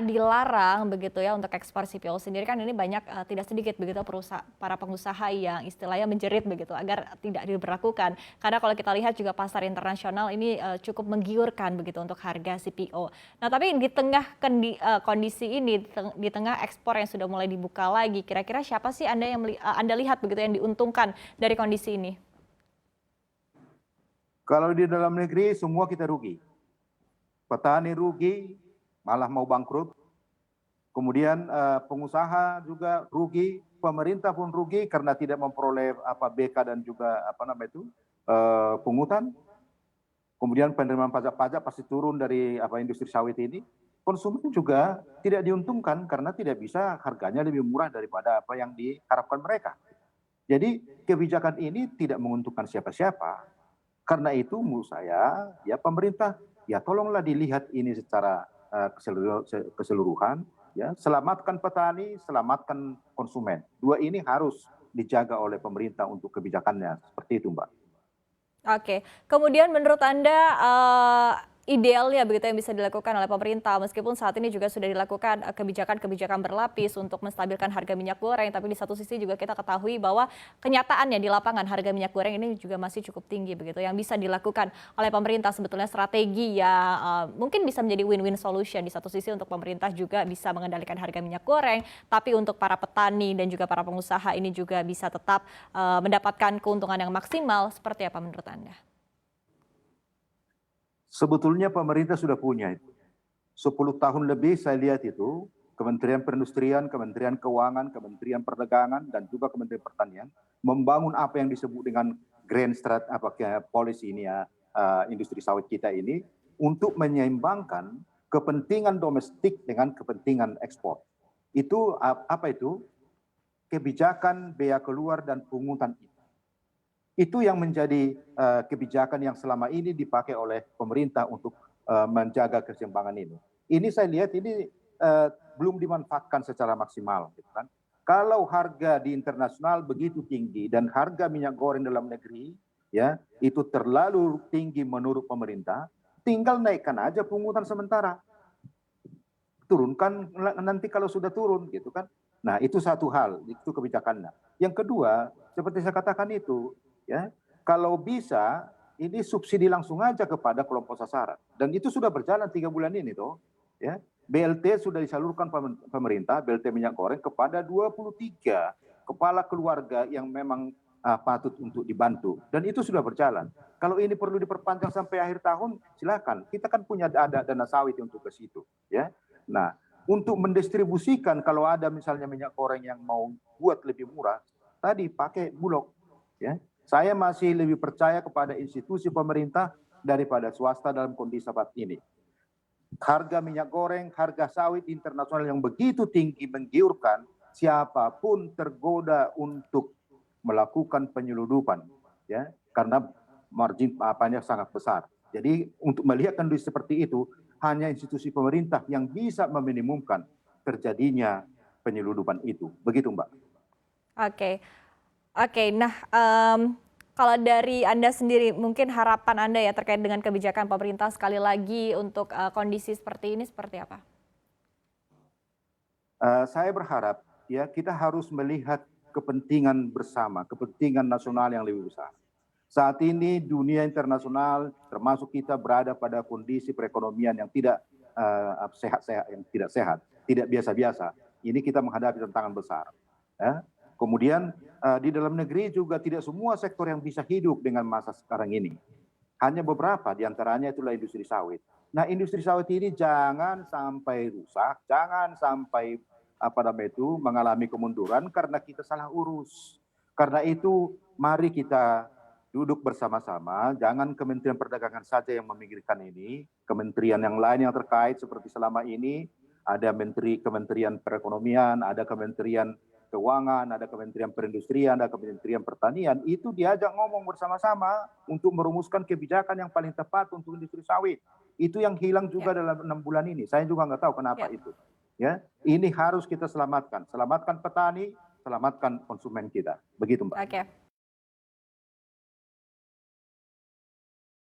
dilarang begitu ya untuk ekspor CPO sendiri kan ini banyak tidak sedikit begitu para pengusaha yang istilahnya menjerit begitu agar tidak diberlakukan. Karena kalau kita lihat juga pasar internasional ini cukup menggiurkan begitu untuk harga CPO. Nah, tapi di tengah kondisi ini di tengah ekspor yang sudah mulai dibuka lagi, kira-kira siapa sih Anda lihat begitu yang diuntungkan dari kondisi ini? Kalau di dalam negeri semua kita rugi. Petani rugi, malah mau bangkrut. Kemudian pengusaha juga rugi, pemerintah pun rugi karena tidak memperoleh BK dan juga pungutan. Kemudian penerimaan pajak pasti turun dari industri sawit ini. Konsumen juga tidak diuntungkan karena tidak bisa harganya lebih murah daripada apa yang diharapkan mereka. Jadi kebijakan ini tidak menguntungkan siapa-siapa. Karena itu menurut saya ya pemerintah ya tolonglah dilihat ini secara keseluruhan ya, selamatkan petani, selamatkan konsumen. Dua ini harus dijaga oleh pemerintah untuk kebijakannya seperti itu, Mbak. Oke, kemudian menurut Anda idealnya begitu yang bisa dilakukan oleh pemerintah meskipun saat ini juga sudah dilakukan kebijakan-kebijakan berlapis untuk menstabilkan harga minyak goreng, tapi di satu sisi juga kita ketahui bahwa kenyataannya di lapangan harga minyak goreng ini juga masih cukup tinggi begitu. Yang bisa dilakukan oleh pemerintah sebetulnya strategi ya mungkin bisa menjadi win-win solution. Di satu sisi untuk pemerintah juga bisa mengendalikan harga minyak goreng, tapi untuk para petani dan juga para pengusaha ini juga bisa tetap mendapatkan keuntungan yang maksimal. Seperti apa menurut Anda? Sebetulnya pemerintah sudah punya itu. 10 tahun lebih saya lihat itu, Kementerian Perindustrian, Kementerian Keuangan, Kementerian Perdagangan, dan juga Kementerian Pertanian membangun apa yang disebut dengan grand policy ini ya, industri sawit kita ini, untuk menyeimbangkan kepentingan domestik dengan kepentingan ekspor. Itu apa itu? Kebijakan bea keluar dan pungutan itu yang menjadi kebijakan yang selama ini dipakai oleh pemerintah untuk menjaga keseimbangan ini. Ini saya lihat ini belum dimanfaatkan secara maksimal, gitu kan. Kalau harga di internasional begitu tinggi dan harga minyak goreng dalam negeri ya itu terlalu tinggi menurut pemerintah, tinggal naikkan aja pungutan sementara. Turunkan nanti kalau sudah turun, gitu kan. Nah, itu satu hal, itu kebijakannya. Yang kedua, seperti saya katakan itu, ya, kalau bisa ini subsidi langsung aja kepada kelompok sasaran. Dan itu sudah berjalan 3 bulan ini toh, ya. BLT sudah disalurkan pemerintah, BLT minyak goreng kepada 23 kepala keluarga yang memang patut untuk dibantu. Dan itu sudah berjalan. Kalau ini perlu diperpanjang sampai akhir tahun, silakan. Kita kan punya ada dana sawit untuk ke situ, ya. Nah, untuk mendistribusikan kalau ada misalnya minyak goreng yang mau buat lebih murah, tadi pakai Bulog, ya. Saya masih lebih percaya kepada institusi pemerintah daripada swasta dalam kondisi saat ini. Harga minyak goreng, harga sawit internasional yang begitu tinggi menggiurkan, siapapun tergoda untuk melakukan penyeludupan, ya, karena margin apanya sangat besar. Jadi untuk melihat kondisi seperti itu, hanya institusi pemerintah yang bisa meminimumkan terjadinya penyeludupan itu. Begitu, Mbak. Oke. Oke, nah kalau dari Anda sendiri mungkin harapan Anda ya terkait dengan kebijakan pemerintah sekali lagi untuk kondisi seperti ini seperti apa? Saya berharap ya kita harus melihat kepentingan bersama, kepentingan nasional yang lebih besar. Saat ini dunia internasional termasuk kita berada pada kondisi perekonomian yang tidak sehat-sehat, yang tidak sehat, tidak biasa-biasa. Ini kita menghadapi tantangan besar. Ya. Kemudian di dalam negeri juga tidak semua sektor yang bisa hidup dengan masa sekarang ini. Hanya beberapa diantaranya itulah industri sawit. Nah, industri sawit ini jangan sampai rusak, jangan sampai mengalami kemunduran karena kita salah urus. Karena itu mari kita duduk bersama-sama, jangan Kementerian Perdagangan saja yang memikirkan ini, kementerian yang lain yang terkait seperti selama ini, ada Kementerian Perekonomian, ada Kementerian Keuangan, ada Kementerian Perindustrian, ada Kementerian Pertanian, itu diajak ngomong bersama-sama untuk merumuskan kebijakan yang paling tepat untuk industri sawit. Itu yang hilang juga dalam 6 bulan ini, saya juga nggak tahu kenapa itu. Ya, ini harus kita selamatkan petani, selamatkan konsumen kita. Begitu, Mbak. Oke.